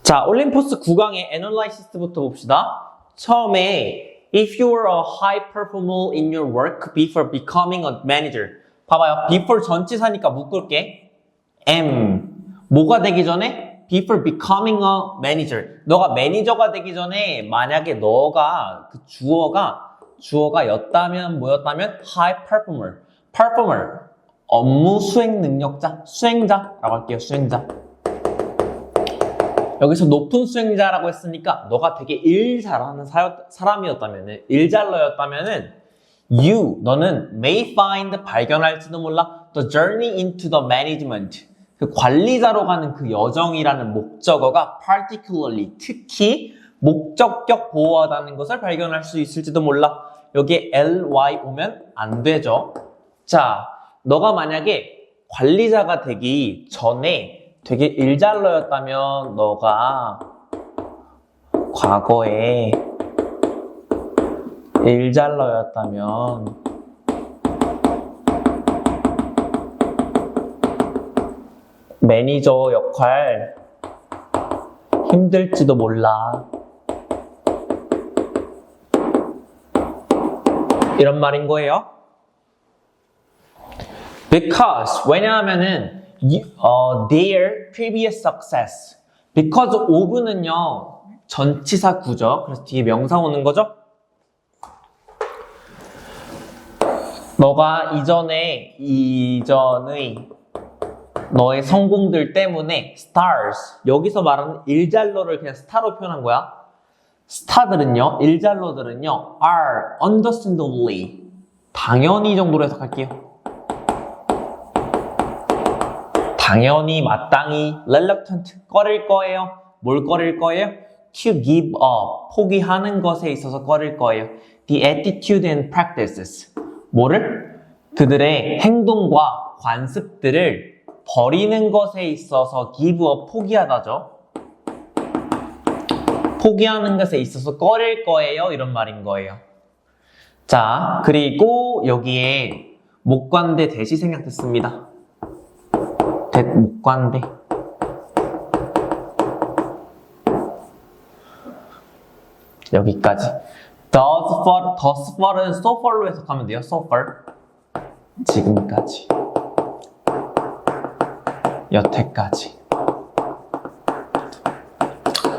자, 올림포스 9강의 애널라이시스부터 봅시다. 처음에 if you were a high performer in your work before becoming a manager. 봐봐요. before 전치사니까 묶을게. 뭐가 되기 전에? before becoming a manager. 너가 매니저가 되기 전에 만약에 너가 그 주어가 였다면 뭐였다면 high performer. 업무 수행 능력자, 수행자라고 할게요. 수행자. 여기서 높은 수행자라고 했으니까 너가 되게 일 잘하는 사람이었다면은, 일 잘러였다면은 너는 may find 발견할지도 몰라 the journey into the management. 그 관리자로 가는 그 여정이라는 목적어가 particularly, 특히 목적격 보호하다는 것을 발견할 수 있을지도 몰라. 여기에 ly 오면 안 되죠. 자, 너가 만약에 관리자가 되기 전에 되게 일잘러였다면 너가 과거에 일잘러였다면 매니저 역할 힘들지도 몰라. 이런 말인 거예요. Because 왜냐하면은 their previous success. Because of는요 전치사 구죠. 그래서 뒤에 명사 오는 거죠. 너가 이전의 너의 성공들 때문에 stars. 여기서 말하는 일잘러를 그냥 스타로 표현한 거야. 스타들은요, 일잘러들은요 are understandably 당연히 정도로 해석할게요. 당연히, 마땅히, reluctant, 꺼릴 거예요. 뭘 꺼릴 거예요? To give up, 포기하는 것에 있어서 꺼릴 거예요. The attitude and practices. 뭐를? 그들의 행동과 관습들을 버리는 것에 있어서 give up, 포기하다죠. 포기하는 것에 있어서 꺼릴 거예요. 이런 말인 거예요. 자, 그리고 여기에 목관대 대시 생략됐습니다. 목관대. 여기까지. thus far은 so far로 해석하면 돼요. so far. 지금까지. 여태까지.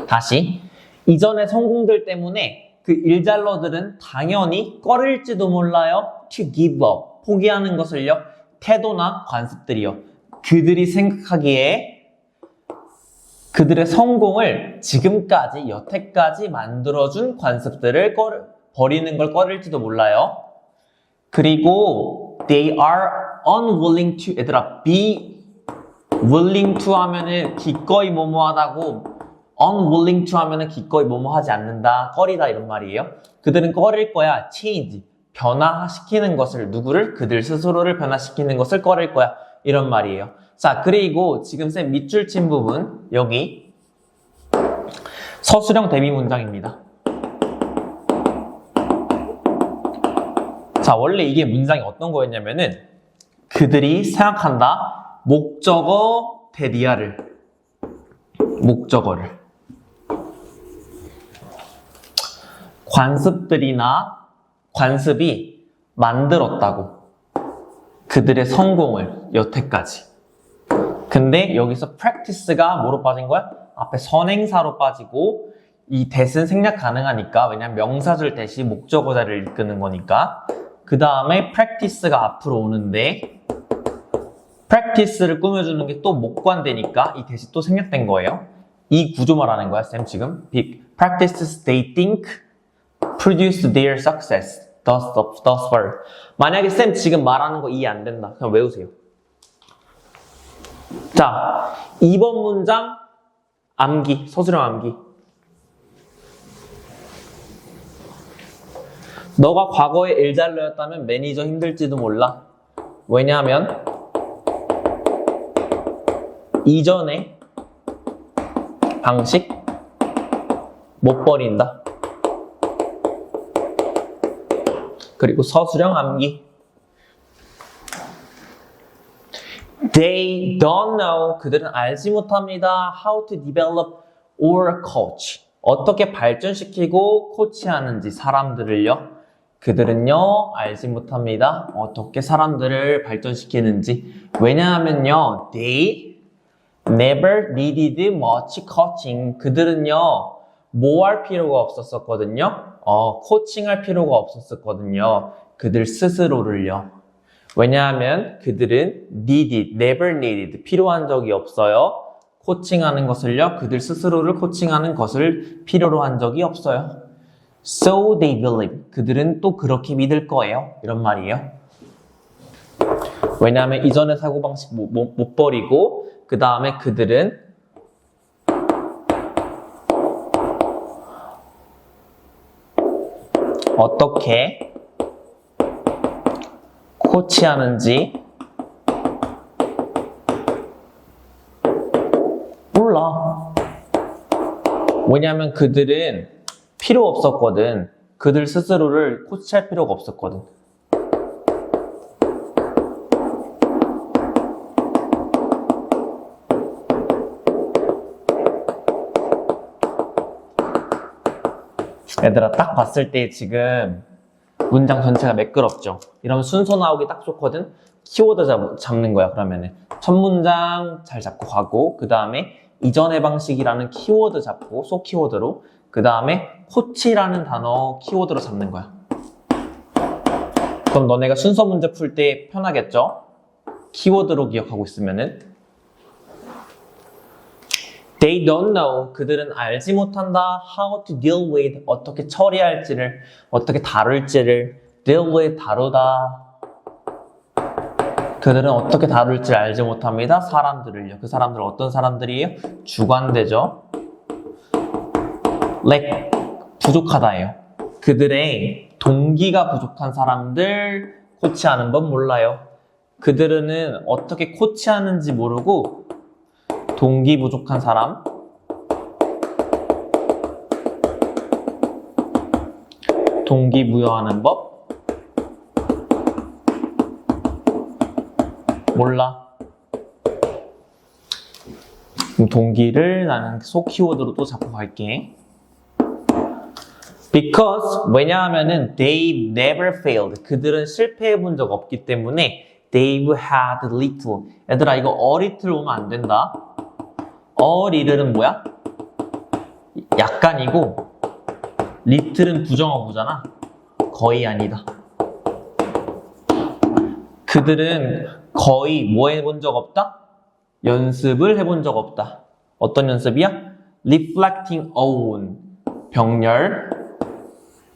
다시. 이전의 성공들 때문에 그 일잘러들은 당연히 꺼릴지도 몰라요. to give up. 포기하는 것을요. 태도나 관습들이요. 그들이 생각하기에 그들의 성공을 지금까지, 여태까지 만들어준 관습들을 버리는 걸 꺼릴지도 몰라요. 그리고 they are unwilling to, 얘들아, be willing to 하면은 기꺼이 뭐뭐하다고, unwilling to 하면은 기꺼이 뭐뭐하지 않는다, 꺼리다 이런 말이에요. 그들은 꺼릴 거야, change, 변화시키는 것을, 누구를? 그들 스스로를 변화시키는 것을 꺼릴 거야. 이런 말이에요. 자, 그리고 지금 쌤 밑줄 친 부분, 여기 서술형 대비 문장입니다. 자, 원래 이게 문장이 어떤 거였냐면은 그들이 생각한다. 목적어 대리아를, 목적어를 관습이 만들었다고. 그들의 성공을 여태까지. 근데 여기서 practice가 뭐로 빠진 거야? 앞에 선행사로 빠지고 이 that은 생략 가능하니까, 왜냐면 명사절 대시 목적어자를 이끄는 거니까. 그 다음에 practice가 앞으로 오는데 practice를 꾸며주는 게 또 목관되니까 이 that이 또 생략된 거예요. 이 구조 말하는 거야 쌤 지금. Practices they think produce their success. thus far. 만약에 쌤 지금 말하는 거 이해 안 된다. 그냥 외우세요. 자, 2번 문장 암기, 서술형 암기. 너가 과거에 일잘러였다면 매니저 힘들지도 몰라. 왜냐하면 이전의 방식 못 버린다. 그리고 서술형 암기. They don't know. 그들은 알지 못합니다. How to develop or coach. 어떻게 발전시키고 코치하는지 사람들을요. 그들은요, 알지 못합니다. 어떻게 사람들을 발전시키는지. 왜냐하면요, they never needed much coaching. 그들은요, 뭐 할 필요가 없었거든요. 코칭할 필요가 없었거든요. 그들 스스로를요. 왜냐하면 그들은 needed, never needed, 필요한 적이 없어요. 코칭하는 것을요, 그들 스스로를 코칭하는 것을 필요로 한 적이 없어요. So they believe, 그들은 또 그렇게 믿을 거예요. 이런 말이에요. 왜냐하면 이전의 사고방식 못 버리고 그 다음에 그들은 어떻게 코치하는지 몰라. 왜냐면 그들은 필요 없었거든. 그들 스스로를 코치할 필요가 없었거든. 얘들아, 딱 봤을 때 지금 문장 전체가 매끄럽죠? 이러면 순서 나오기 딱 좋거든? 키워드 잡는 거야, 그러면은. 첫 문장 잘 잡고 가고, 그 다음에 이전의 방식이라는 키워드 잡고, 소 키워드로, 그 다음에 코치라는 단어 키워드로 잡는 거야. 그럼 너네가 순서 문제 풀 때 편하겠죠? 키워드로 기억하고 있으면은. They don't know. 그들은 알지 못한다. How to deal with. 어떻게 처리할지를, 어떻게 다룰지를. Deal with, 다루다. 그들은 어떻게 다룰지 알지 못합니다. 사람들을요. 그 사람들은 어떤 사람들이에요? 주관대죠. lack, 부족하다예요. 그들의 동기가 부족한 사람들 코치하는 법 몰라요. 그들은 어떻게 코치하는지 모르고 동기 부족한 사람, 동기부여하는 법 몰라. 그럼 동기를 나는 소 키워드로 또 잡고 갈게. Because, 왜냐하면은 they've never failed. 그들은 실패해 본 적 없기 때문에 they've had little. 얘들아, 이거 a little 오면 안 된다. a little은 뭐야? 약간이고 little은 부정어구잖아. 거의 아니다. 그들은 거의 뭐 해본 적 없다? 연습을 해본 적 없다. 어떤 연습이야? reflecting on, 병렬.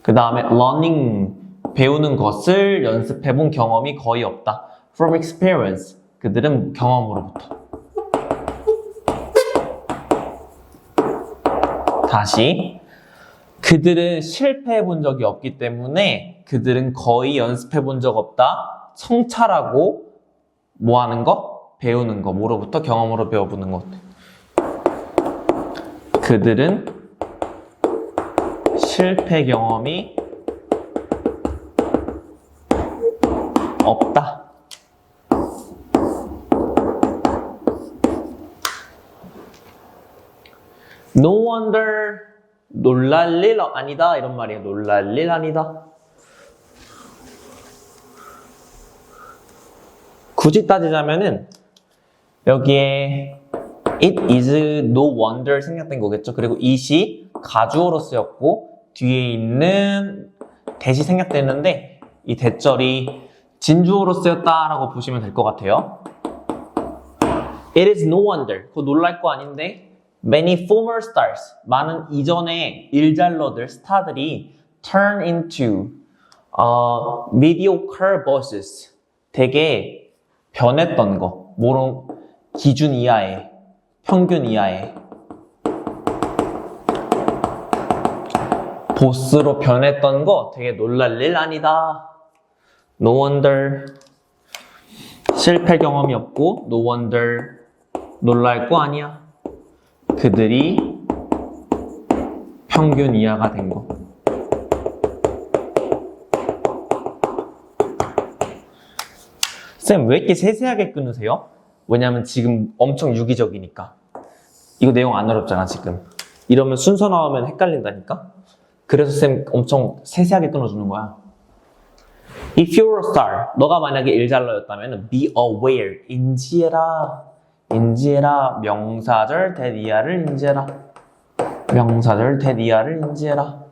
그 다음에 learning, 배우는 것을 연습해본 경험이 거의 없다. From experience, 그들은 경험으로부터. 다시, 그들은 실패해본 적이 없기 때문에 그들은 거의 연습해본 적 없다. 성찰하고 뭐 하는 거? 배우는 거. 뭐로부터? 경험으로 배워보는 것. 그들은 실패 경험이 없다. No wonder, 놀랄 일 아니다. 이런 말이에요. 놀랄 일 아니다. 굳이 따지자면은 여기에 it is no wonder 생략된 거겠죠. 그리고 it이 가주어로 쓰였고 뒤에 있는 대시 생략됐는데 이 대절이 진주어로 쓰였다라고 보시면 될 것 같아요. It is no wonder. 그거 놀랄 거 아닌데 many former stars, 많은 이전의 일잘러들, 스타들이 turn into mediocre bosses, 되게 변했던 거, 뭐로 기준 이하의, 평균 이하의 보스로 변했던 거 되게 놀랄 일 아니다. No wonder. 실패 경험이 없고 no wonder. 놀랄 거 아니야. 그들이 평균 이하가 된 거. 쌤, 왜 이렇게 세세하게 끊으세요? 왜냐면 지금 엄청 유기적이니까. 이거 내용 안 어렵잖아, 지금. 이러면 순서 나오면 헷갈린다니까? 그래서 쌤 엄청 세세하게 끊어주는 거야. If you're a star, 너가 만약에 일잘러였다면 be aware, 인지해라. 인지해라. 명사절 대디아를 인지해라. 명사절 대디아를 인지해라.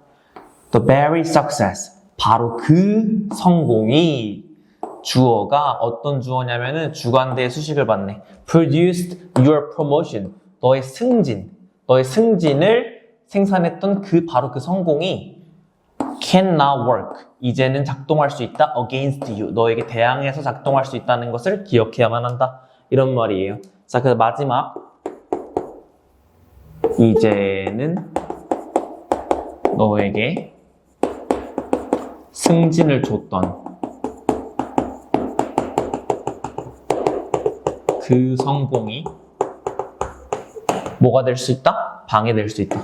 The very success, 바로 그 성공이 주어가 어떤 주어냐면은 주관대의 수식을 받네. Produced your promotion, 너의 승진을 생산했던 바로 그 성공이 can now work, 이제는 작동할 수 있다. against you, 너에게 대항해서 작동할 수 있다는 것을 기억해야만 한다. 이런 말이에요. 자, 그래서 마지막 이제는 너에게 승진을 줬던 그 성공이 뭐가 될 수 있다? 방해될 수 있다.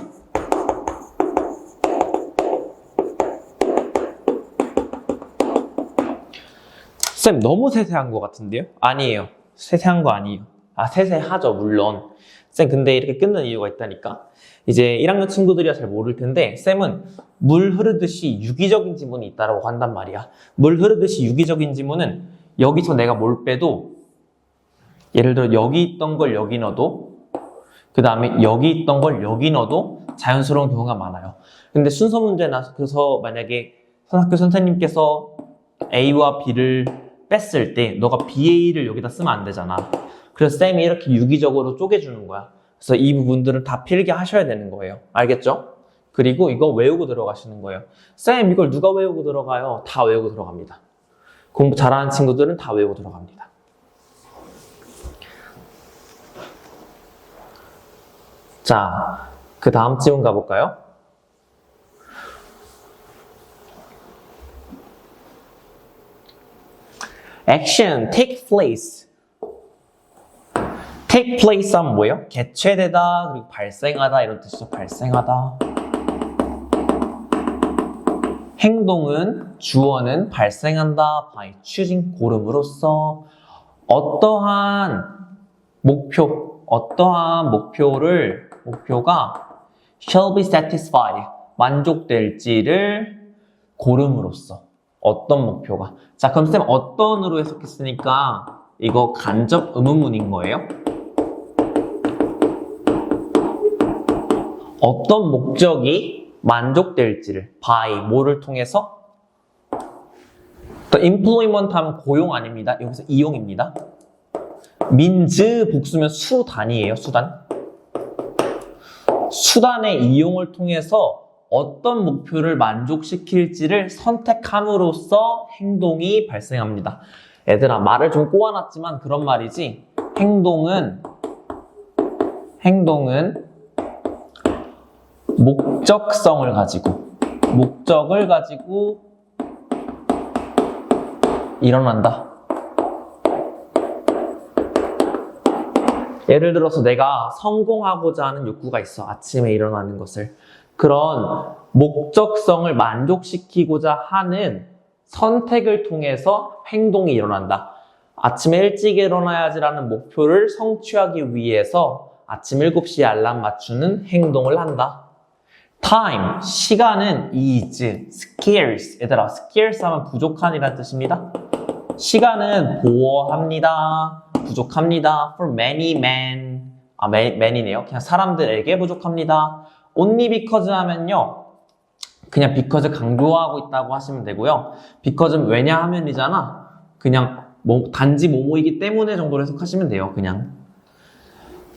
쌤, 너무 세세한 것 같은데요? 아니에요. 세세한 거 아니에요. 아, 세세하죠, 물론. 쌤, 근데 이렇게 끊는 이유가 있다니까? 이제 1학년 친구들이야 잘 모를 텐데, 쌤은 물 흐르듯이 유기적인 지문이 있다고 한단 말이야. 물 흐르듯이 유기적인 지문은 여기서 내가 뭘 빼도, 예를 들어 여기 있던 걸 여기 넣어도, 그 다음에 여기 있던 걸 여기 넣어도 자연스러운 경우가 많아요. 근데 순서 문제나, 그래서 만약에 학교 선생님께서 A와 B를 뺐을 때 너가 BA를 여기다 쓰면 안 되잖아. 그래서 쌤이 이렇게 유기적으로 쪼개주는 거야. 그래서 이 부분들은 다 필기 하셔야 되는 거예요. 알겠죠? 그리고 이거 외우고 들어가시는 거예요. 쌤, 이걸 누가 외우고 들어가요? 다 외우고 들어갑니다. 공부 잘하는 친구들은 다 외우고 들어갑니다. 자, 그 다음 지문 가볼까요? action, take place. take place 하면 뭐예요? 개최되다, 그리고 발생하다 이런 뜻이죠. 발생하다. 행동은, 주어는 발생한다, by choosing, 고름으로써 어떠한 목표가 shall be satisfied, 만족될지를 고름으로써. 어떤 목표가. 자, 그럼 쌤 어떤으로 해석했으니까 이거 간접 의문문인 거예요? 어떤 목적이 만족될지를 by 뭐를 통해서? The employment 하면 고용 아닙니다. 여기서 이용입니다. means 복수면 수단이에요. 수단의 이용을 통해서 어떤 목표를 만족시킬지를 선택함으로써 행동이 발생합니다. 얘들아, 말을 좀 꼬아놨지만 그런 말이지. 행동은 목적을 가지고 일어난다. 예를 들어서 내가 성공하고자 하는 욕구가 있어. 아침에 일어나는 것을. 그런 목적성을 만족시키고자 하는 선택을 통해서 행동이 일어난다. 아침에 일찍 일어나야지라는 목표를 성취하기 위해서 아침 7시에 알람 맞추는 행동을 한다. time, 시간은 is, scarce. 얘들아, scarce 하면 부족한이라는 뜻입니다. 시간은 보어합니다. 부족합니다. For many men. man이네요. 그냥 사람들에게 부족합니다. only because 하면요. 그냥 because 강조하고 있다고 하시면 되고요. because는 왜냐하면이잖아. 그냥 단지 뭐뭐이기 때문에 정도로 해석하시면 돼요. 그냥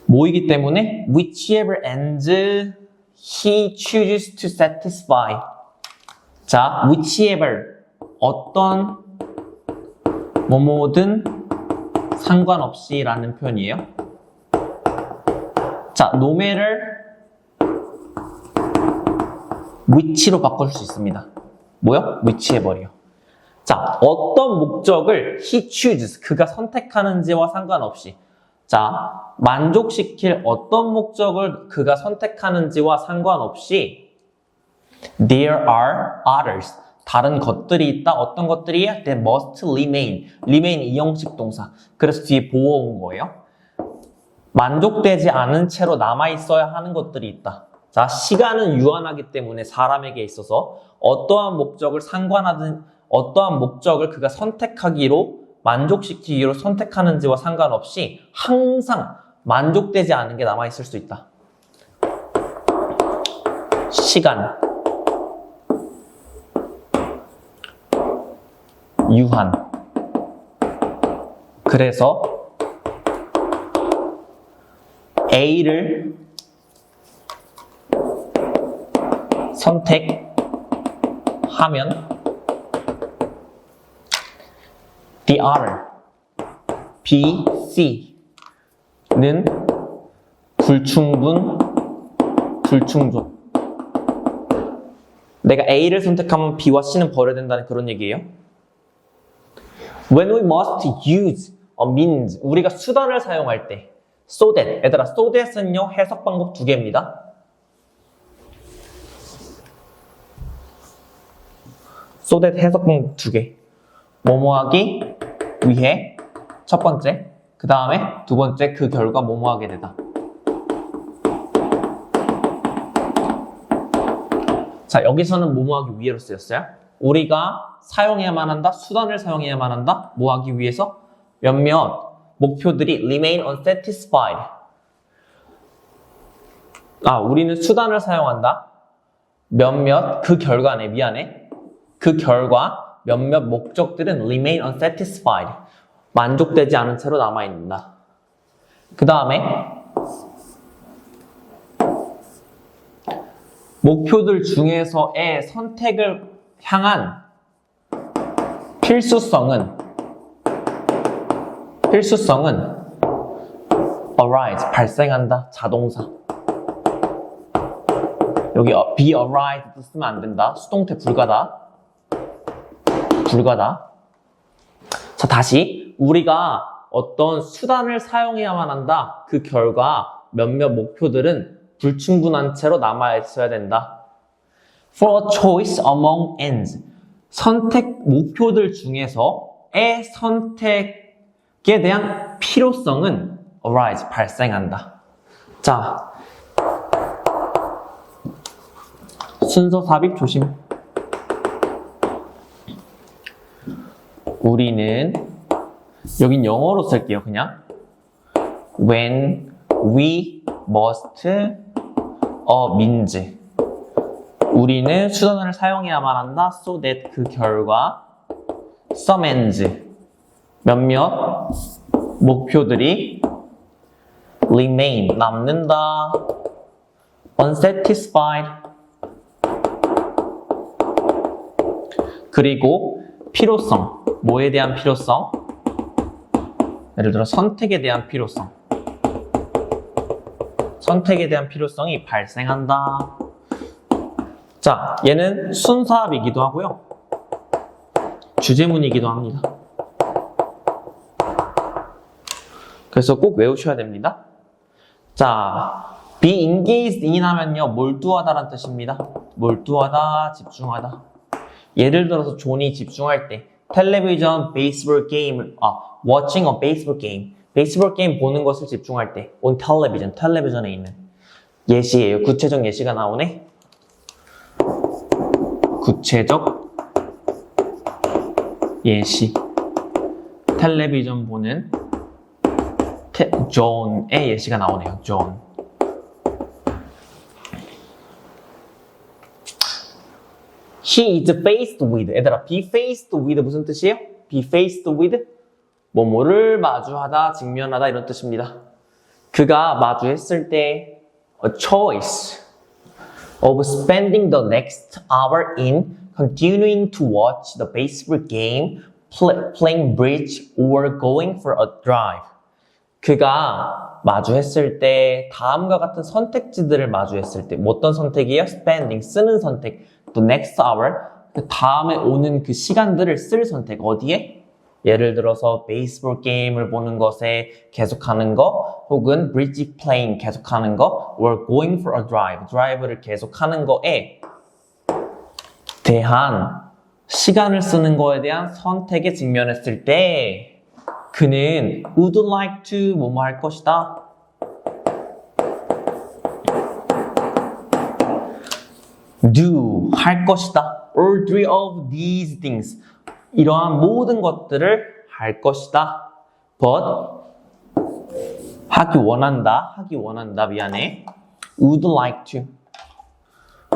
뭐이기 때문에 whichever ends he chooses to satisfy. 자, whichever 어떤 뭐뭐든 상관없이 라는 표현이에요. 자, no matter which로 바꿀 수 있습니다. 뭐요? whichever이요. 자, 어떤 목적을 he chooses, 그가 선택하는지와 상관없이. 자, 만족시킬 어떤 목적을 그가 선택하는지와 상관없이 there are others, 다른 것들이 있다. 어떤 것들이야? They must remain. remain 이형식 동사. 그래서 뒤에 보어 온 거예요. 만족되지 않은 채로 남아있어야 하는 것들이 있다. 자, 시간은 유한하기 때문에 사람에게 있어서 어떠한 목적을 그가 선택하기로 만족시키기로 선택하는지와 상관없이 항상 만족되지 않은 게 남아있을 수 있다. 시간, 유한. 그래서 A를 선택하면 the other, B, C는 불충분. 내가 A를 선택하면 B와 C는 버려야 된다는 그런 얘기예요. When we must use a means, 우리가 수단을 사용할 때 so that, 얘들아 so that은요 해석 방법 두 개입니다. so that 해석 방법 두 개. 뭐뭐 하기 위해 첫 번째, 그 다음에 두 번째 그 결과 뭐뭐 하게 되다. 자, 여기서는 뭐뭐 하기 위해로 쓰였어요. 우리가 사용해야만 한다, 수단을 사용해야만 한다. 뭐 하기 위해서? 몇몇 목표들이 remain unsatisfied. 우리는 수단을 사용한다. 그 결과 몇몇 목적들은 remain unsatisfied. 만족되지 않은 채로 남아있는다. 그 다음에 목표들 중에서의 선택을 향한 필수성은 arise, 발생한다, 자동사. 여기 be arise 쓰면 안 된다. 수동태 불가다. 자, 다시 우리가 어떤 수단을 사용해야만 한다. 그 결과 몇몇 목표들은 불충분한 채로 남아있어야 된다. For a choice among ends, 목표들 중에서의 선택에 대한 필요성은 arise, 발생한다. 자, 순서 삽입 조심. 우리는 여긴 영어로 쓸게요. 그냥 when we must a means, 우리는 수단을 사용해야만 한다. so that 그 결과 some ends, 몇몇 목표들이 remain, 남는다. unsatisfied, 그리고 필요성, 뭐에 대한 필요성? 예를 들어 선택에 대한 필요성이 발생한다. 자, 얘는 순사합이기도 하고요. 주제문이기도 합니다. 그래서 꼭 외우셔야 됩니다. 자, be engaged in 하면요, 몰두하다라는 뜻입니다. 몰두하다, 집중하다. 예를 들어서 존이 집중할 때 텔레비전 베이스볼 게임을 watching a baseball game, 베이스볼 게임 보는 것을 집중할 때 on television, 텔레비전에 있는 예시예요. 구체적 예시가 나오네. 구체적 예시. 텔레비전 보는 존의 예시가 나오네요. 존. He is faced with. 얘들아, be faced with 무슨 뜻이에요? be faced with 뭐뭐를 마주하다, 직면하다 이런 뜻입니다. 그가 마주했을 때 a choice of spending the next hour in continuing to watch the baseball game, playing bridge, or going for a drive. 그가 마주했을 때 다음과 같은 선택지들을 마주했을 때 어떤 선택이에요? spending, 쓰는 선택. the next hour, 그 다음에 오는 그 시간들을 쓸 선택. 어디에? 예를 들어서 베이스볼 게임을 보는 것에 계속하는 거, 혹은 bridge playing 계속하는 거, or going for a drive, 드라이브를 계속하는 거에 대한 시간을 쓰는 거에 대한 선택에 직면했을 때 그는 would like to 뭐뭐 할 것이다. do 할 것이다. All three of these things 이러한 모든 것들을 할 것이다. But 하기 원한다. 미안해. Would like to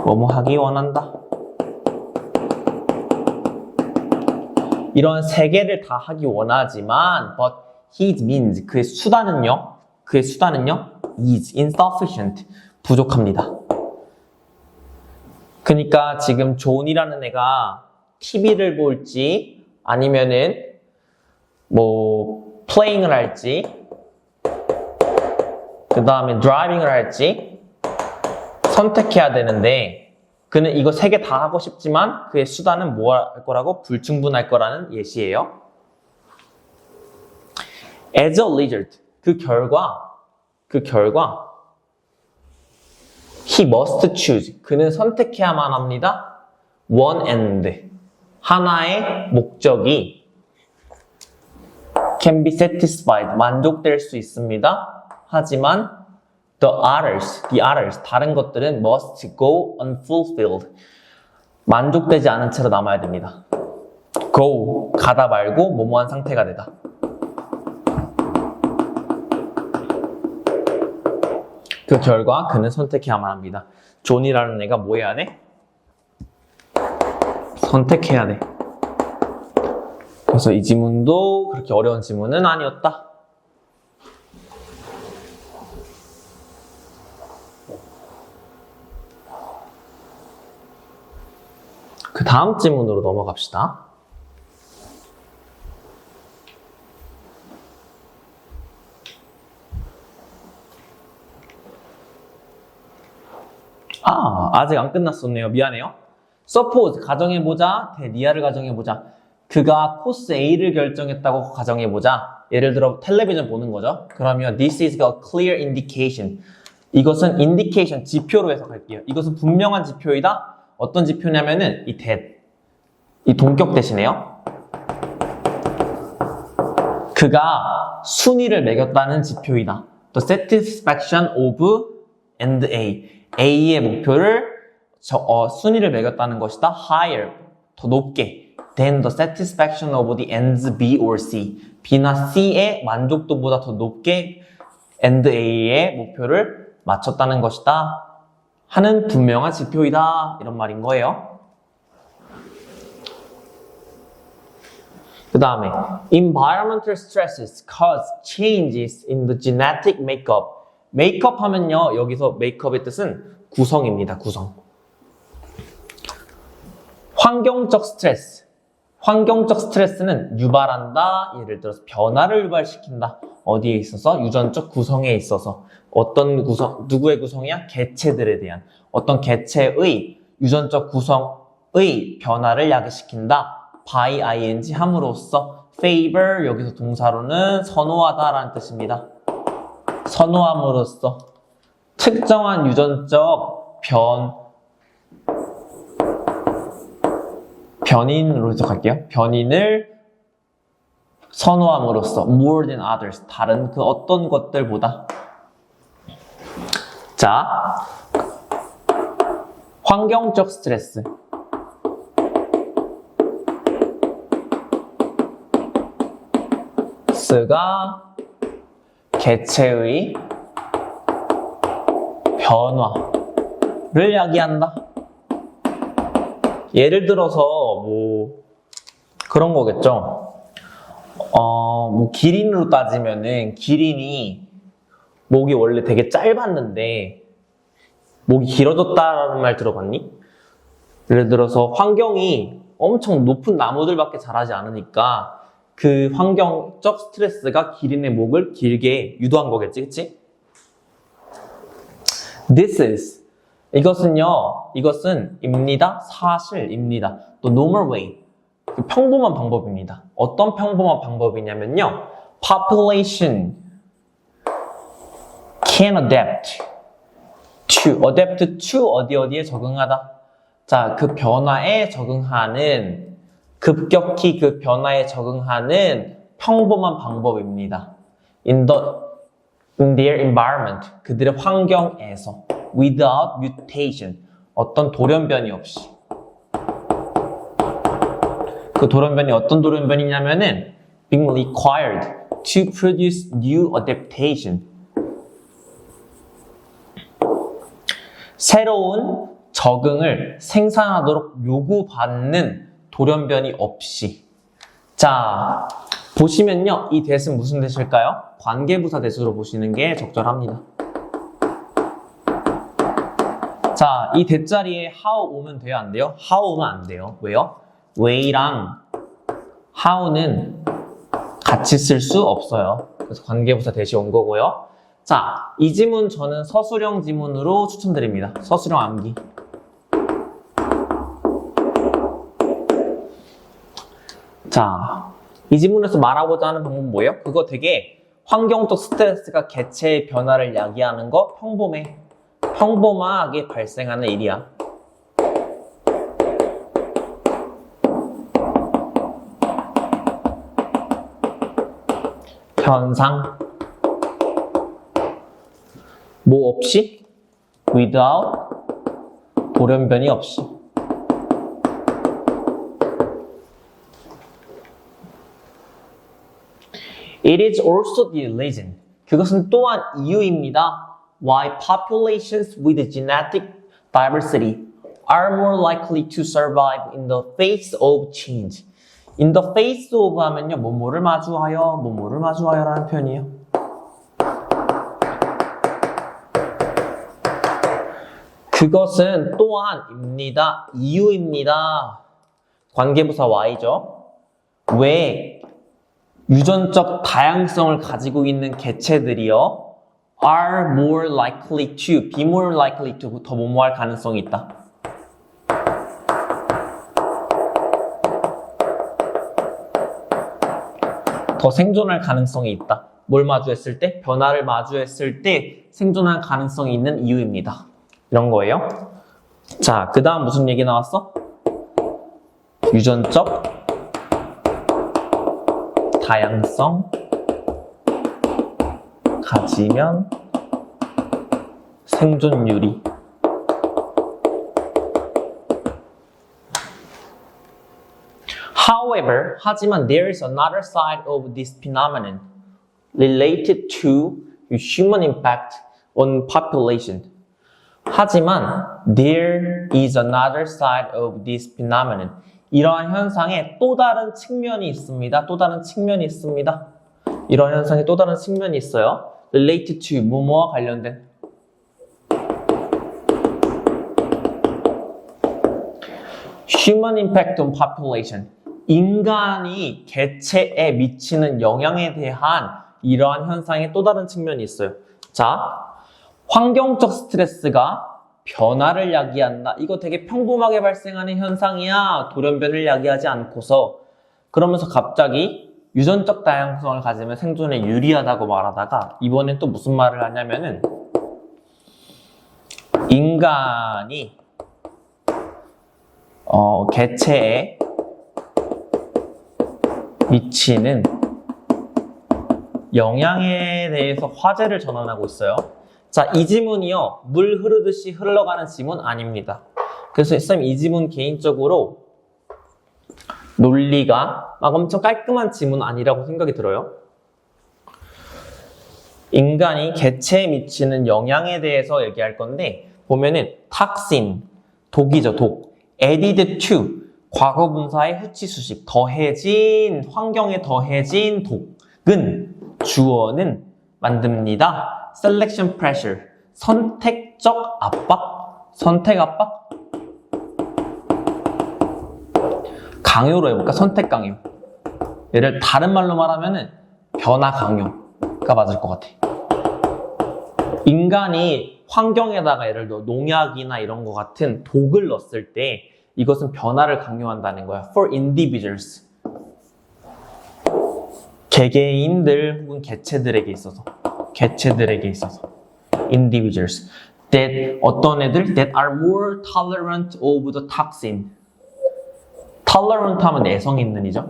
뭐뭐 하기 원한다. 이런 세 개를 다 하기 원하지만 but his means 그의 수단은요 is insufficient 부족합니다. 그러니까 지금 존이라는 애가 TV를 볼지 아니면은 뭐 playing을 할지 그 다음에 driving을 할지 선택해야 되는데 그는 이거 세 개 다 하고 싶지만 그의 수단은 뭐 할 거라고? 불충분할 거라는 예시예요. As a result 그 결과 he must choose 그는 선택해야만 합니다. one end 하나의 목적이 can be satisfied 만족될 수 있습니다. 하지만 the others 다른 것들은 must go unfulfilled 만족되지 않은 채로 남아야 됩니다. go 가다 말고 뭐뭐한 상태가 되다. 그 결과 그는 선택해야만 합니다. 존이라는 애가 뭐 해야 돼? 선택해야 돼. 그래서 이 지문도 그렇게 어려운 지문은 아니었다. 그 다음 지문으로 넘어갑시다. 아직 안 끝났었네요. 미안해요. Suppose 가정해보자. 대니아를 가정해보자. 그가 코스 A를 결정했다고 가정해보자. 예를 들어 텔레비전 보는 거죠. 그러면 this is a clear indication. 이것은 indication, 지표로 해석할게요. 이것은 분명한 지표이다. 어떤 지표냐면은 이 동격 대신에요. 그가 순위를 매겼다는 지표이다. The satisfaction of and A. A의 목표를 순위를 매겼다는 것이다. Higher, 더 높게. Than the satisfaction of the ends B or C. B나 C의 만족도보다 더 높게 and A의 목표를 맞췄다는 것이다. 하는 분명한 지표이다. 이런 말인 거예요. 그 다음에 environmental stresses cause changes in the genetic makeup. 메이크업 하면요. 여기서 메이크업의 뜻은 구성입니다. 구성. 환경적 스트레스. 환경적 스트레스는 유발한다. 예를 들어서 변화를 유발시킨다. 어디에 있어서? 유전적 구성에 있어서. 어떤 구성, 누구의 구성이야? 개체들에 대한. 어떤 개체의 유전적 구성의 변화를 야기시킨다. by ing 함으로써. favor 여기서 동사로는 선호하다라는 뜻입니다. 선호함으로써 특정한 유전적 변인으로 해석할게요. 변인을 선호함으로써 more than others 다른 그 어떤 것들보다. 자, 환경적 스트레스. 스가 개체의 변화를 야기한다. 예를 들어서 뭐 그런 거겠죠. 뭐 기린으로 따지면은 기린이 목이 원래 되게 짧았는데 목이 길어졌다라는 말 들어봤니? 예를 들어서 환경이 엄청 높은 나무들밖에 자라지 않으니까 그 환경적 스트레스가 기린의 목을 길게 유도한 거겠지, 그치? This is 이것은 입니다, 사실입니다. 또 normal way 평범한 방법입니다. 어떤 평범한 방법이냐면요, population can adapt to 어디에 적응하다. 자, 그 변화에 적응하는 급격히 그 변화에 적응하는 평범한 방법입니다. In their environment, 그들의 환경에서 without mutation, 어떤 돌연변이 없이. 그 돌연변이 어떤 돌연변이냐면은 being required to produce new adaptation. 새로운 적응을 생산하도록 요구받는 돌연변이 없이. 자, 보시면요. 이 that은 무슨 that일까요? 관계부사 that으로 보시는 게 적절합니다. 자, 이 that 자리에 how 오면 돼요? 안 돼요? how 오면 안 돼요. 왜요? way랑 how는 같이 쓸 수 없어요. 그래서 관계부사 that이 온 거고요. 자, 이 지문 저는 서술형 지문으로 추천드립니다. 서술형 암기. 자, 이 지문에서 말하고자 하는 방법은 뭐예요? 그거 되게 환경적 스트레스가 개체의 변화를 야기하는 거 평범해. 평범하게 발생하는 일이야. 현상. 뭐 없이? without 돌연변이 없이. It is also the reason. 그것은 또한 이유입니다. Why populations with genetic diversity are more likely to survive in the face of change. In the face of 하면요, 뭐뭐를 마주하여, 뭐뭐를 마주하여 라는 표현이에요. 그것은 또한입니다. 이유입니다. 관계부사 Y죠. 왜 유전적 다양성을 가지고 있는 개체들이요 are more likely to, be more likely to 더 뭐뭐할 가능성이 있다. 더 생존할 가능성이 있다. 뭘 마주했을 때? 변화를 마주했을 때 생존할 가능성이 있는 이유입니다. 이런 거예요. 자, 그 다음 무슨 얘기 나왔어? 유전적 다양성 가지면 생존율이. However, 하지만 there is another side of this phenomenon related to human impact on population. 하지만 there is another side of this phenomenon. 이러한 현상에 또 다른 측면이 있습니다. 또 다른 측면이 있습니다. 이러한 현상에 또 다른 측면이 있어요. related to 뭐뭐와 관련된. human impact on population. 인간이 개체에 미치는 영향에 대한 이러한 현상의 또 다른 측면이 있어요. 자, 환경적 스트레스가 변화를 야기한다. 이거 되게 평범하게 발생하는 현상이야. 돌연변을 야기하지 않고서. 그러면서 갑자기 유전적 다양성을 가지면 생존에 유리하다고 말하다가 이번엔 또 무슨 말을 하냐면은 인간이 개체에 미치는 영향에 대해서 화제를 전환하고 있어요. 자, 이 지문이요. 물 흐르듯이 흘러가는 지문 아닙니다. 그래서 쌤 이 지문 개인적으로 논리가 막 엄청 깔끔한 지문 아니라고 생각이 들어요. 인간이 개체에 미치는 영향에 대해서 얘기할 건데 보면은 toxin, 독이죠, 독. added to, 과거 분사의 후치 수식, 더해진, 환경에 더해진 독은 주어는 만듭니다. selection pressure, 선택적 압박, 선택 압박. 강요로 해볼까? 선택 강요. 얘를 다른 말로 말하면은 변화 강요가 맞을 것 같아. 인간이 환경에다가 예를 들어 농약이나 이런 것 같은 독을 넣었을 때 이것은 변화를 강요한다는 거야. For individuals. 개개인들 혹은 개체들에게 있어서. individuals. that 어떤 애들? that are more tolerant of the toxin. tolerant 하면 내성 있는 이죠.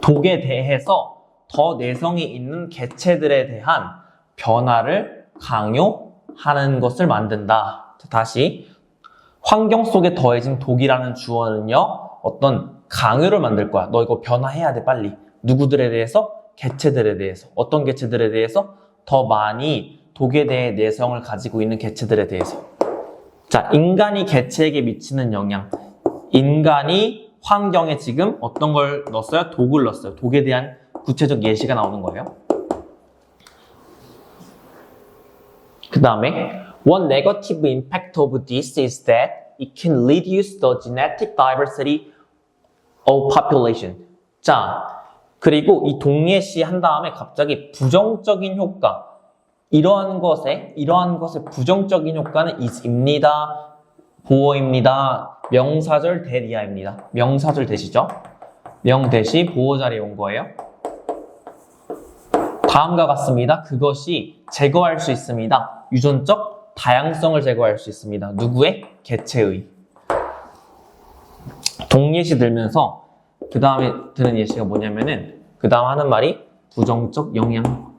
독에 대해서 더 내성이 있는 개체들에 대한 변화를 하는 것을 만든다. 자, 다시 환경 속에 더해진 독이라는 주어는요, 어떤 강요를 만들 거야. 너 이거 변화해야 돼, 빨리. 누구들에 대해서? 개체들에 대해서. 어떤 개체들에 대해서? 더 많이 독에 대해 내성을 가지고 있는 개체들에 대해서. 자, 인간이 개체에게 미치는 영향. 인간이 환경에 지금 어떤 걸 넣었어요? 독을 넣었어요. 독에 대한 구체적 예시가 나오는 거예요. 그 다음에 One negative impact of this is that it can reduce the genetic diversity of population. 자, 그리고 이 동예시 한 다음에 갑자기 부정적인 효과. 이러한 것의 부정적인 효과는 is입니다. 보어입니다. 명사절 대리아입니다. 명사절 대시죠? 명대시 보어 자리에 온 거예요. 다음과 같습니다. 그것이 제거할 수 있습니다. 유전적 다양성을 제거할 수 있습니다. 누구의? 개체의. 동예시 들면서 그 다음에 드는 예시가 뭐냐면은 그 다음 하는 말이 부정적 영향.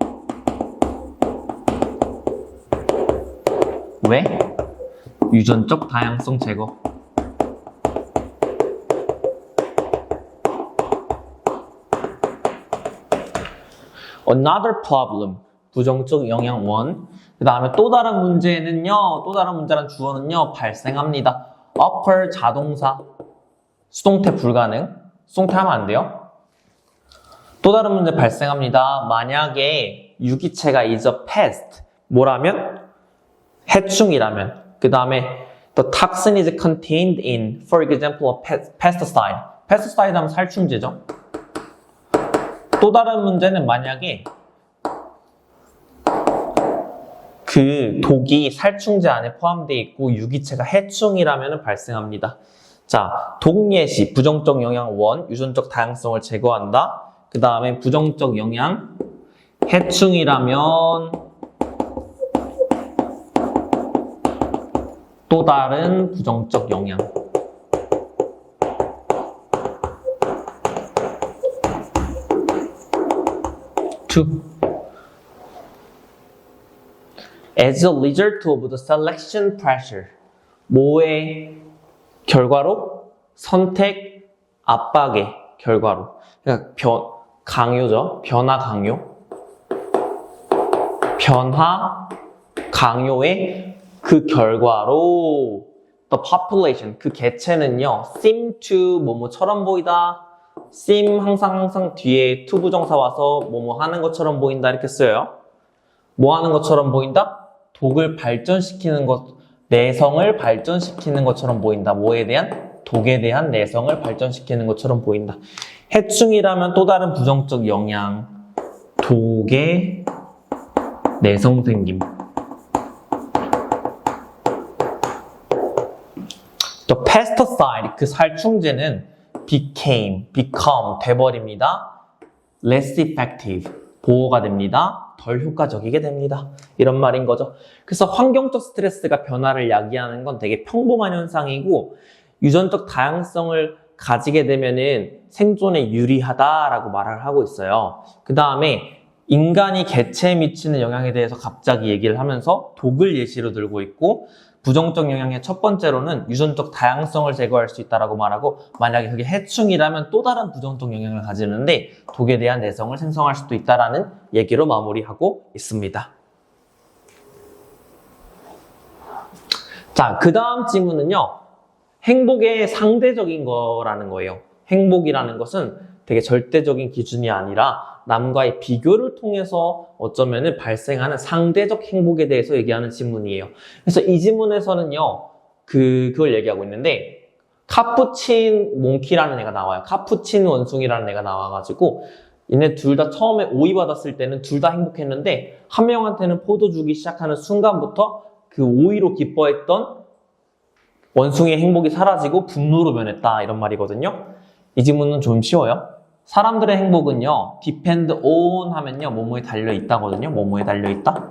왜? 유전적 다양성 제거. Another problem. 부정적 영향 1. 그 다음에 또 다른 문제는요, 또 다른 문제란 주어는요, 발생합니다. occur 자동사. 수동태 불가능. 수동태 하면 안 돼요. 또 다른 문제 발생합니다. 만약에 유기체가 is a pest. 뭐라면? 해충이라면. 그 다음에 the toxin is contained in, for example, a pesticide. pesticide 하면 살충제죠. 또 다른 문제는 만약에 그 독이 살충제 안에 포함되어 있고 유기체가 해충이라면 발생합니다. 자, 독예시, 부정적 영향 1, 유전적 다양성을 제거한다. 그 다음에 부정적 영향, 해충이라면 또 다른 부정적 영향. As a result of the selection pressure. 뭐의 결과로? 선택 압박의 결과로. 그러니까 강요죠. 변화 강요. 변화 강요의 그 결과로 the population, 그 개체는요, seem to 뭐뭐처럼 보이다. seem 항상 뒤에 to 부정사 와서 뭐뭐 하는 것처럼 보인다 이렇게 써요. 뭐 하는 것처럼 보인다? 독을 발전시키는 것, 내성을 발전시키는 것처럼 보인다. 뭐에 대한? 독에 대한 내성을 발전시키는 것처럼 보인다. 해충이라면 또 다른 부정적 영향. 독의 내성 생김. 또 pesticide, 그 살충제는 become 돼버립니다. less effective, 보호가 됩니다. 덜 효과적이게 됩니다. 이런 말인 거죠. 그래서 환경적 스트레스가 변화를 야기하는 건 되게 평범한 현상이고 유전적 다양성을 가지게 되면은 생존에 유리하다라고 말을 하고 있어요. 그 다음에 인간이 개체에 미치는 영향에 대해서 갑자기 얘기를 하면서 독을 예시로 들고 있고 부정적 영향의 첫 번째로는 유전적 다양성을 제거할 수 있다라고 말하고 만약에 그게 해충이라면 또 다른 부정적 영향을 가지는데 독에 대한 내성을 생성할 수도 있다라는 얘기로 마무리하고 있습니다. 자, 그 다음 질문은요. 행복의 상대적인 거라는 거예요. 행복이라는 것은 되게 절대적인 기준이 아니라 남과의 비교를 통해서 어쩌면은 발생하는 상대적 행복에 대해서 얘기하는 질문이에요. 그래서 이 질문에서는요, 그걸 얘기하고 있는데, 카푸친 몽키라는 애가 나와요. 카푸친 원숭이라는 애가 나와가지고, 얘네 둘 다 처음에 오이 받았을 때는 둘 다 행복했는데, 한 명한테는 포도 주기 시작하는 순간부터 그 오이로 기뻐했던 원숭이의 행복이 사라지고 분노로 변했다. 이런 말이거든요. 이 질문은 좀 쉬워요. 사람들의 행복은요, depend on 하면요, 뭐뭐에 달려있다거든요. 뭐뭐에 달려있다.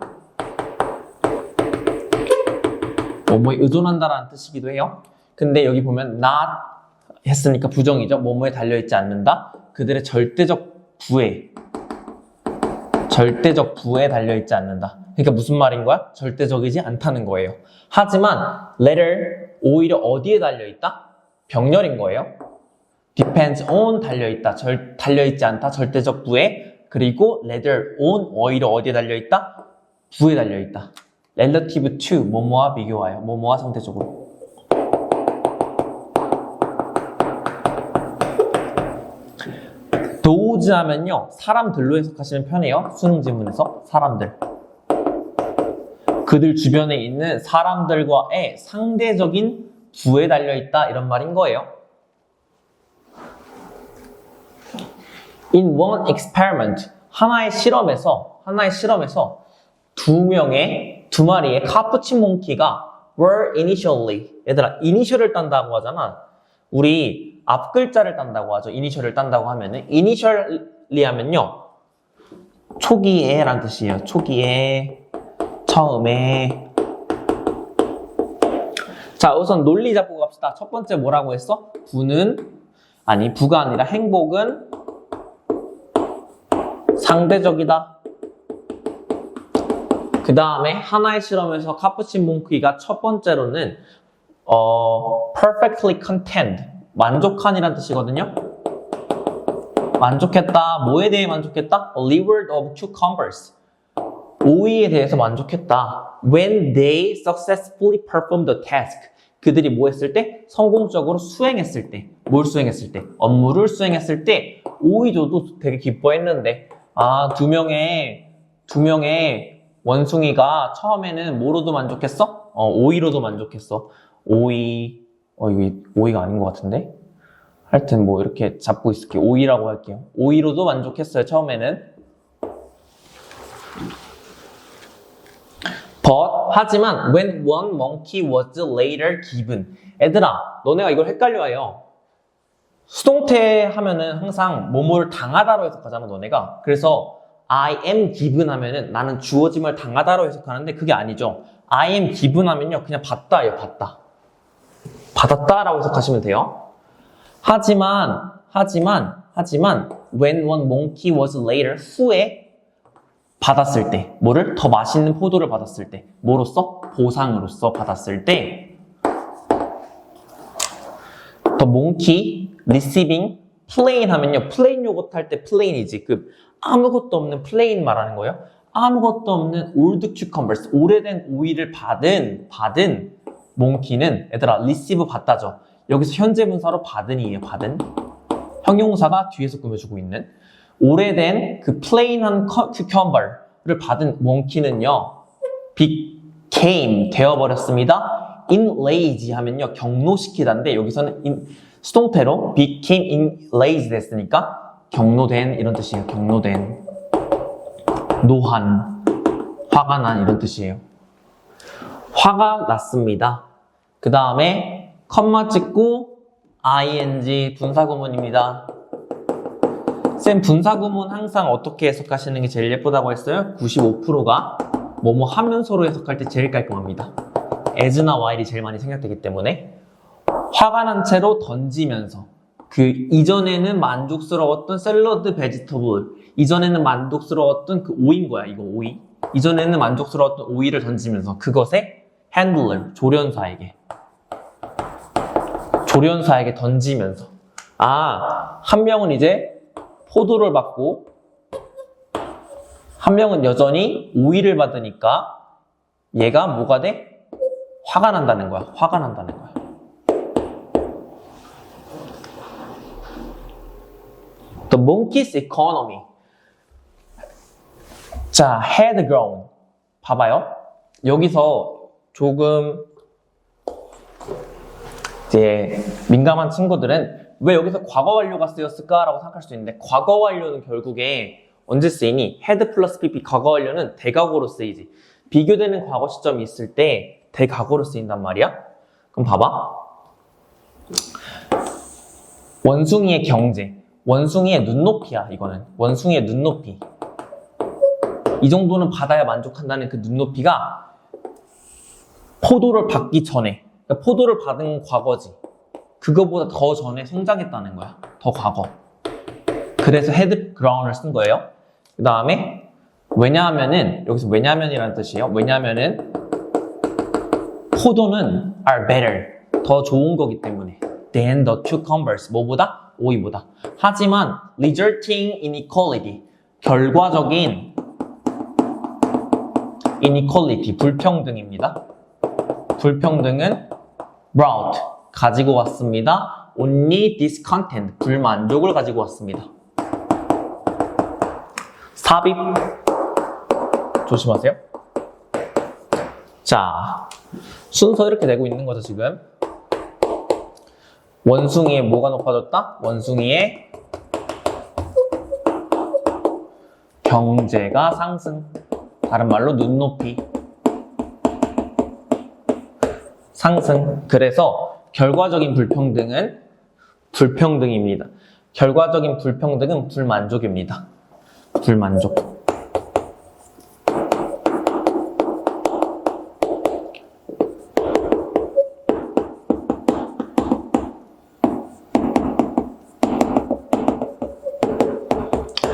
뭐뭐에 의존한다라는 뜻이기도 해요. 근데 여기 보면 not 했으니까 부정이죠. 뭐뭐에 달려있지 않는다. 그들의 절대적 부에 달려있지 않는다. 그러니까 무슨 말인 거야? 절대적이지 않다는 거예요. 하지만 letter 오히려 어디에 달려있다? 병렬인 거예요. depends on 달려있다. 달려있지 않다. 절대적 부에. 그리고 letter on 오히려 어디에 달려있다? 부에 달려있다. relative to 뭐뭐와 비교하여. 뭐뭐와 상대적으로. those 하면요. 사람들로 해석하시면 편해요. 수능 지문에서 사람들. 그들 주변에 있는 사람들과의 상대적인 부에 달려있다 이런 말인 거예요. In one experiment, 하나의 실험에서 두 마리의 카푸친 몽키가 were initially, 얘들아 이니셜을 딴다고 하잖아. 우리 앞 글자를 딴다고 하죠. 이니셜을 딴다고 하면은 initially 하면요. 초기에 라는 뜻이에요. 초기에, 처음에. 자, 우선 논리 잡고 갑시다. 첫 번째 뭐라고 했어? 부가 아니라 행복은 상대적이다. 그 다음에 하나의 실험에서 카푸친 몽키가 첫 번째로는 perfectly content, 만족한이라는 뜻이거든요. 만족했다. 뭐에 대해 만족했다? A reward of cucumbers. 오이에 대해서 만족했다. When they successfully performed the task. 그들이 뭐 했을 때? 성공적으로 수행했을 때. 뭘 수행했을 때? 업무를 수행했을 때 오이조도 되게 기뻐했는데 두 명의 원숭이가 처음에는 뭐로도 만족했어? 오이로도 만족했어. 오이, 이게 오이가 아닌 것 같은데? 하여튼 뭐 이렇게 잡고 있을게요. 오이라고 할게요. 오이로도 만족했어요, 처음에는. 하지만 when one monkey was later given. 애들아, 너네가 이걸 헷갈려해요. 수동태 하면은 항상 뭐뭐를 당하다로 해석하잖아, 너네가. 그래서 I am given 하면은 나는 주어짐을 당하다로 해석하는데 그게 아니죠. I am given 하면요, 그냥 받다예요, 받다. 받았다라고 해석하시면 돼요. 하지만 when one monkey was later, 후에 받았을 때, 뭐를? 더 맛있는 포도를 받았을 때, 뭐로써? 보상으로서 받았을 때, the monkey receiving plain 하면요, 플레인 요거트 할 때 플레인이지. 아무것도 없는 플레인 말하는 거예요. 아무것도 없는 old cucumbers, 오래된 오이를 받은 몽키는, 얘들아, receive 받다죠. 여기서 현재 분사로 받은이에요, 받은. 형용사가 뒤에서 꾸며주고 있는. 오래된 plain한 cucumber를 받은 몽키는요, became, 되어버렸습니다. enraged 하면요, 경노시키다인데, 여기서는 수동태로 became enraged 됐으니까, 경노된, 이런 뜻이에요. 경노된. 노한. 화가 난, 이런 뜻이에요. 화가 났습니다. 그 다음에, 컴마 찍고, ing, 분사구문입니다. 쌤, 분사구문 항상 어떻게 해석하시는 게 제일 예쁘다고 했어요? 95%가 뭐뭐 하면서로 해석할 때 제일 깔끔합니다. as나 while이 제일 많이 생략되기 때문에. 화가 난 채로 던지면서. 이전에는 만족스러웠던 샐러드 베지터블, 이전에는 만족스러웠던 오이인 거야, 이거 오이. 이전에는 만족스러웠던 오이를 던지면서 그것에 handler, 조련사에게 던지면서. 한 명은 이제 포도를 받고 한 명은 여전히 오이를 받으니까 얘가 뭐가 돼? 화가 난다는 거야. 화가 난다는 거야. The monkey's economy. 자, had grown. 봐봐요. 여기서 조금 이제 민감한 친구들은 왜 여기서 과거 완료가 쓰였을까라고 생각할 수 있는데, 과거 완료는 결국에 언제 쓰이니? had 플러스 pp, 과거 완료는 대각으로 쓰이지. 비교되는 과거 시점이 있을 때 대각으로 쓰인단 말이야. 그럼 봐봐. 원숭이의 경제, 원숭이의 눈높이야. 이거는 원숭이의 눈높이. 이 정도는 받아야 만족한다는 그 눈높이가 포도를 받기 전에, 그러니까 포도를 받은 과거지. 그거보다 더 전에 성장했다는 거야. 더 과거. 그래서 had grown을 쓴 거예요. 그 다음에 왜냐하면은 여기서 왜냐하면이라는 뜻이에요. 왜냐하면은 포도는 are better 더 좋은 거기 때문에 than the cucumbers 뭐보다? 오이보다. 하지만 resulting inequality 결과적인 inequality 불평등입니다. 불평등은 brought 가지고 왔습니다. only discontent 불만족을 가지고 왔습니다. 삽입 조심하세요. 자, 순서 이렇게 되고 있는 거죠, 지금. 원숭이의 뭐가 높아졌다? 원숭이의 경제가 상승. 다른 말로 눈높이. 상승. 그래서 결과적인 불평등은 불평등입니다. 결과적인 불평등은 불만족입니다. 불만족.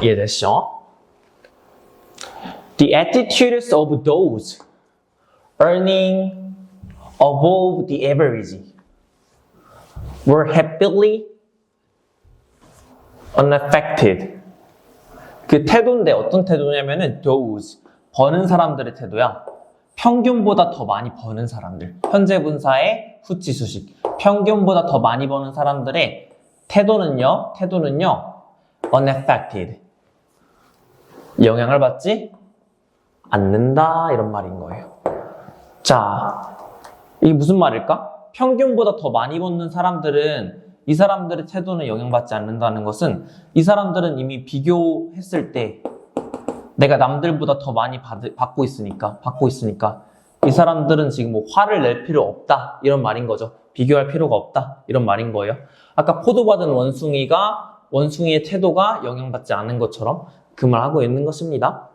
이해됐죠? The attitudes of those earning above the average were happily unaffected. 그 태도인데 어떤 태도냐면은 those 버는 사람들의 태도야. 평균보다 더 많이 버는 사람들. 현재 분사의 후치 수식. 평균보다 더 많이 버는 사람들의 태도는요. unaffected. 영향을 받지 않는다 이런 말인 거예요. 자, 이게 무슨 말일까? 평균보다 더 많이 버는 사람들은 이 사람들의 태도는 영향받지 않는다는 것은 이 사람들은 이미 비교했을 때 내가 남들보다 더 많이 받고 있으니까 이 사람들은 지금 뭐 화를 낼 필요 없다 이런 말인 거죠. 비교할 필요가 없다 이런 말인 거예요. 아까 포도 받은 원숭이의 태도가 영향받지 않은 것처럼 그 말 하고 있는 것입니다.